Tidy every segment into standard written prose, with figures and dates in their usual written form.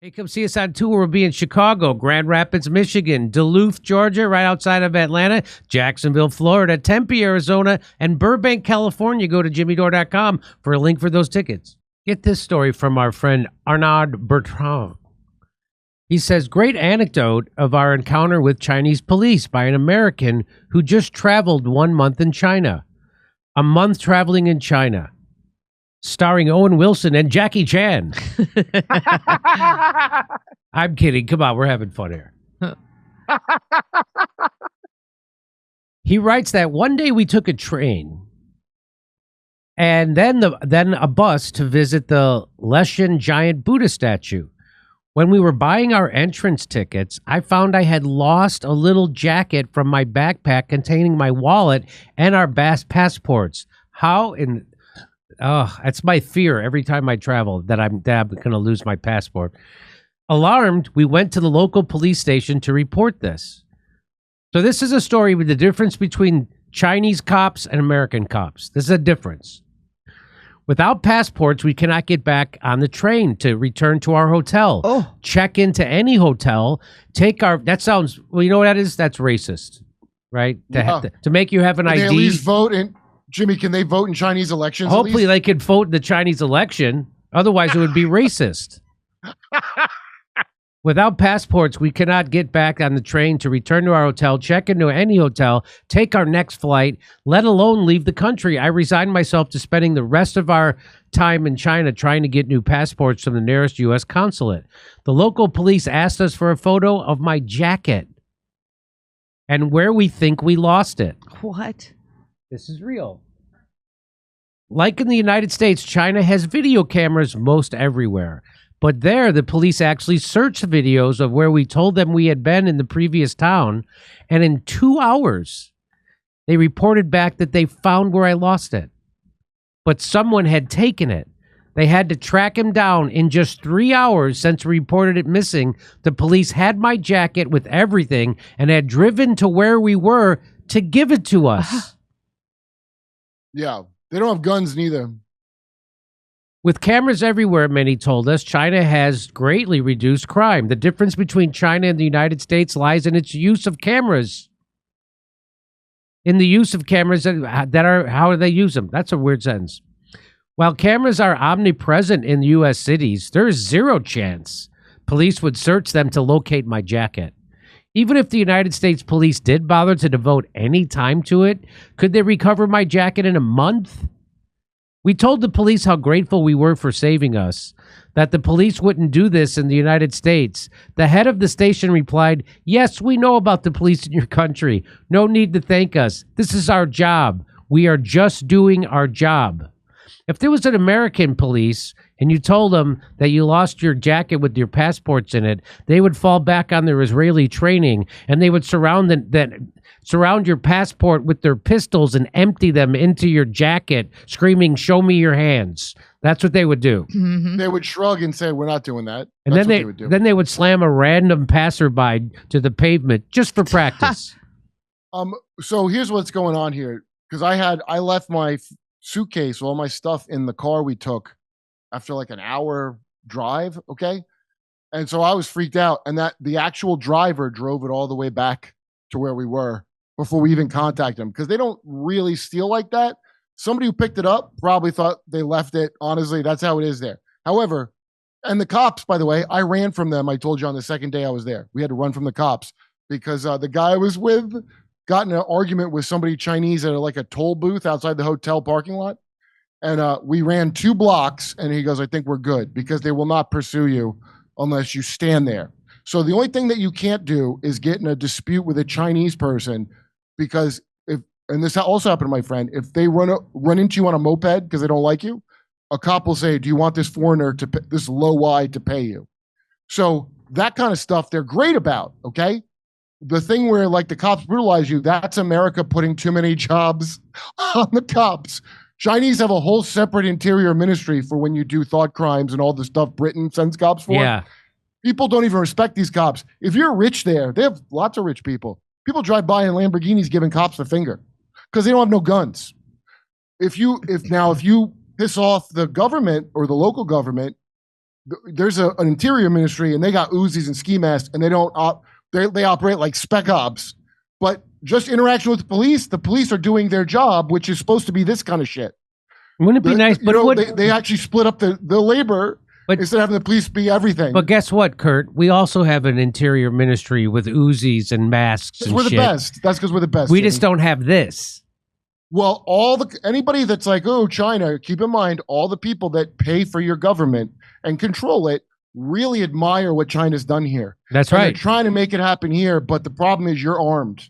Hey, come see us on tour. We'll be in Chicago, Grand Rapids, Michigan, Duluth, Georgia, right outside of Atlanta, Jacksonville, Florida, Tempe, Arizona, and Burbank, California. Go to jimmydore.com for a link for those tickets. Get this story from our friend Arnaud Bertrand. He says, great anecdote of our encounter with Chinese police by an American who just traveled 1 month in China. A month traveling in China. Starring Owen Wilson and Jackie Chan. I'm kidding. Come on, we're having fun here. He writes that one day we took a train and then a bus to visit the Leshan giant Buddha statue. When we were buying our entrance tickets, I found I had lost a little jacket from my backpack containing my wallet and our passports. How in... Oh, that's my fear every time I travel, that I'm going to lose my passport. Alarmed, we went to the local police station to report this. So this is a story with the difference between Chinese cops and American cops. This is a difference. Without passports, we cannot get back on the train to return to our hotel. Check into any hotel, that sounds, well, you know what that is? That's racist, right? To make you have an ID. They at least vote in. Jimmy, can they vote in Chinese elections? Hopefully they could vote in the Chinese election. Otherwise, it would be racist. Without passports, we cannot get back on the train to return to our hotel, check into any hotel, take our next flight, let alone leave the country. I resigned myself to spending the rest of our time in China trying to get new passports from the nearest U.S. consulate. The local police asked us for a photo of my jacket and where we think we lost it. What? This is real. Like in the United States, China has video cameras most everywhere. But there, the police actually searched videos of where we told them we had been in the previous town. And in 2 hours, they reported back that they found where I lost it. But someone had taken it. They had to track him down. In just 3 hours since we reported it missing, the police had my jacket with everything and had driven to where we were to give it to us. Yeah, they don't have guns neither. With cameras everywhere, many told us, China has greatly reduced crime. The difference between China and the United States lies in its use of cameras. In the use of cameras that are, how do they use them? That's a weird sentence. While cameras are omnipresent in U.S. cities, there is zero chance police would search them to locate my jacket. Even if the United States police did bother to devote any time to it, could they recover my jacket in a month? We told the police how grateful we were for saving us, that the police wouldn't do this in the United States. The head of the station replied, "Yes, we know about the police in your country. No need to thank us. This is our job. We are just doing our job." If there was an American police and you told them that you lost your jacket with your passports in it, they would fall back on their Israeli training and they would surround your passport with their pistols and empty them into your jacket, screaming, "Show me your hands." That's what they would do. Mm-hmm. They would shrug and say, "We're not doing that." And That's then they would slam a random passerby to the pavement just for practice. So here's what's going on here, because I left my suitcase, all my stuff in the car we took after like an hour drive. Okay. And so I was freaked out, and that the actual driver drove it all the way back to where we were before we even contacted them, because they don't really steal like that. Somebody who picked it up probably thought they left it. Honestly, that's how it is there. However, and the cops, by the way, I ran from them. I told you on the second day I was there. We had to run from the cops because the guy I was with got in an argument with somebody Chinese at like a toll booth outside the hotel parking lot. And we ran 2 blocks, and he goes, "I think we're good," because they will not pursue you unless you stand there. So the only thing that you can't do is get in a dispute with a Chinese person, because and this also happened to my friend, if they run into you on a moped because they don't like you, a cop will say, "Do you want this foreigner this low Y to pay you?" So that kind of stuff they're great about, okay? The thing where like the cops brutalize you, that's America putting too many jobs on the cops. Chinese have a whole separate interior ministry for when you do thought crimes and all the stuff Britain sends cops for. Yeah. People don't even respect these cops. If you're rich there, they have lots of rich people. People drive by in Lamborghinis giving cops the finger because they don't have no guns. If you piss off the government or the local government, there's an interior ministry and they got Uzis and ski masks and they don't they operate like spec ops. But just interaction with the police are doing their job, which is supposed to be this kind of shit. Wouldn't it be nice? But they actually split up the labor instead of having the police be everything. But guess what, Kurt? We also have an interior ministry with Uzis and masks and we're shit. The best. That's because we're the best. We just don't have this. Well, anybody that's like, oh, China, keep in mind, all the people that pay for your government and control it really admire what China's done here. That's right. They're trying to make it happen here, but the problem is you're armed.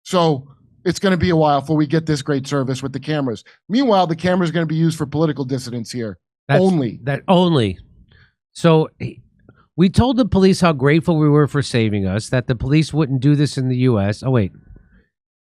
So it's going to be a while before we get this great service with the cameras. Meanwhile, the cameras are going to be used for political dissidents here. Only. So we told the police how grateful we were for saving us, that the police wouldn't do this in the U.S. Oh, wait.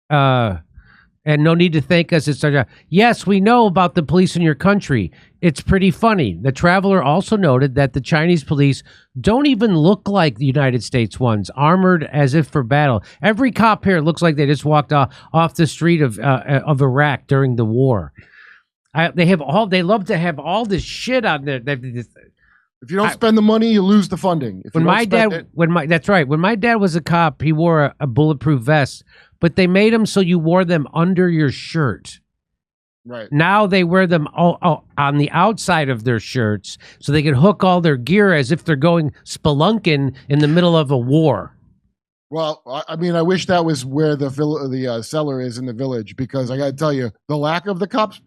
And no need to thank us. It's our job. Yes, we know about the police in your country. It's pretty funny. The traveler also noted that the Chinese police don't even look like the United States ones, armored as if for battle. Every cop here looks like they just walked off the street of Iraq during the war. They love to have all this shit on there. If you don't spend the money, you lose the funding. That's right. When my dad was a cop, he wore a bulletproof vest, but they made them so you wore them under your shirt. Right. Now they wear them all on the outside of their shirts so they can hook all their gear as if they're going spelunking in the middle of a war. Well, I mean, I wish that was where the cellar is in the village, because I got to tell you, the lack of the cops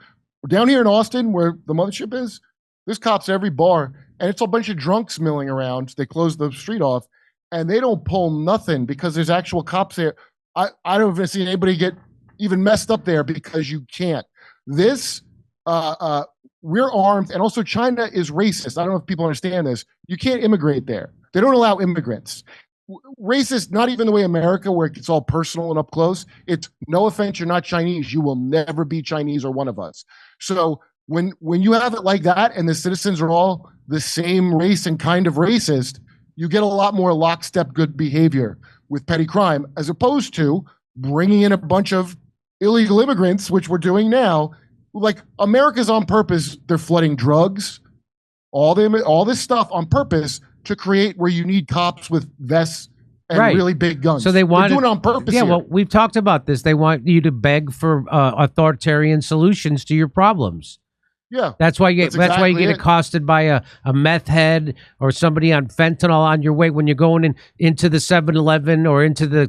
down here in Austin, where the mothership is, there's cops at every bar, and it's a bunch of drunks milling around. They close the street off, and they don't pull nothing because there's actual cops there. I don't even see anybody get even messed up there because you can't. This, we're armed, and also China is racist. I don't know if people understand this. You can't immigrate there. They don't allow immigrants. Racist, not even the way America, where it's all personal and up close. It's no offense, you're not Chinese. You will never be Chinese or one of us. So when you have it like that, and the citizens are all the same race and kind of racist, you get a lot more lockstep good behavior with petty crime, as opposed to bringing in a bunch of illegal immigrants, which we're doing now. Like, America's on purpose. They're flooding drugs, all this stuff on purpose to create where you need cops with vests and really big guns. So they're doing it on purpose. Yeah, here. well, we've talked about this. They want you to beg for authoritarian solutions to your problems. Yeah, that's why you get accosted by a meth head or somebody on fentanyl on your way when you're going into the 7-Eleven or into the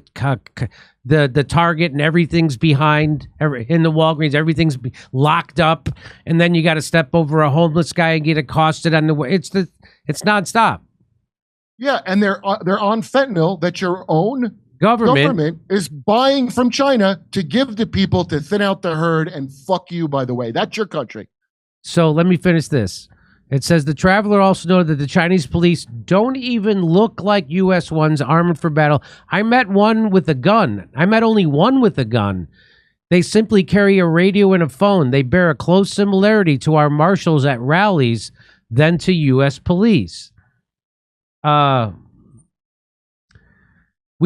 Target, and everything's behind in the Walgreens, everything's locked up, and then you got to step over a homeless guy and get accosted on the way. It's nonstop. Yeah, and they're on fentanyl that your own government is buying from China to give to people to thin out the herd and fuck you. By the way, that's your country. So let me finish this. It says the traveler also noted that the Chinese police don't even look like U.S. ones armored for battle. I met one with a gun. I met only one with a gun. They simply carry a radio and a phone. They bear a close similarity to our marshals at rallies than to U.S. police. We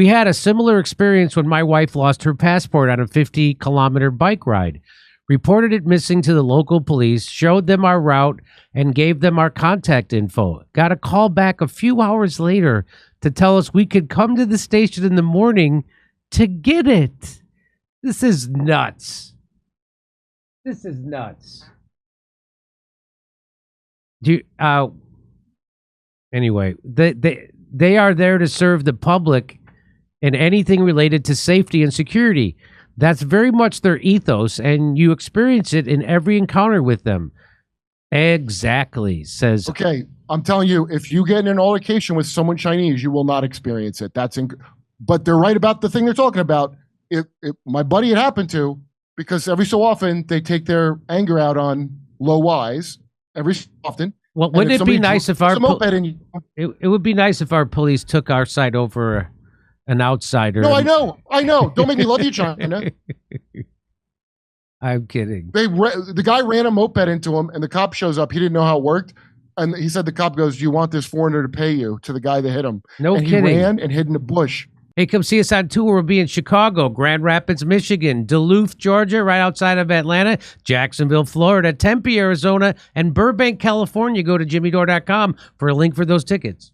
had a similar experience when my wife lost her passport on a 50-kilometer bike ride. Reported it missing to the local police, showed them our route, and gave them our contact info. Got a call back a few hours later to tell us we could come to the station in the morning to get it. This is nuts. This is nuts. Anyway, they are there to serve the public in anything related to safety and security. That's very much their ethos, and you experience it in every encounter with them. Exactly, says... Okay, I'm telling you, if you get in an altercation with someone Chinese, you will not experience it. But they're right about the thing they're talking about. If my buddy it happened to, because every so often they take their anger out on low Ys, every so often. Well, wouldn't it be nice if our... It would be nice if our police took our side over an outsider. No, I know. Don't make me love you, China. I'm kidding. The guy ran a moped into him, and the cop shows up. He didn't know how it worked, and he said the cop goes, "Do you want this foreigner to pay you?" To the guy that hit him. No and kidding. He ran and hid in a bush. Hey, come see us on tour. We'll be in Chicago, Grand Rapids, Michigan, Duluth, Georgia, right outside of Atlanta, Jacksonville, Florida, Tempe, Arizona, and Burbank, California. Go to jimmydore.com for a link for those tickets.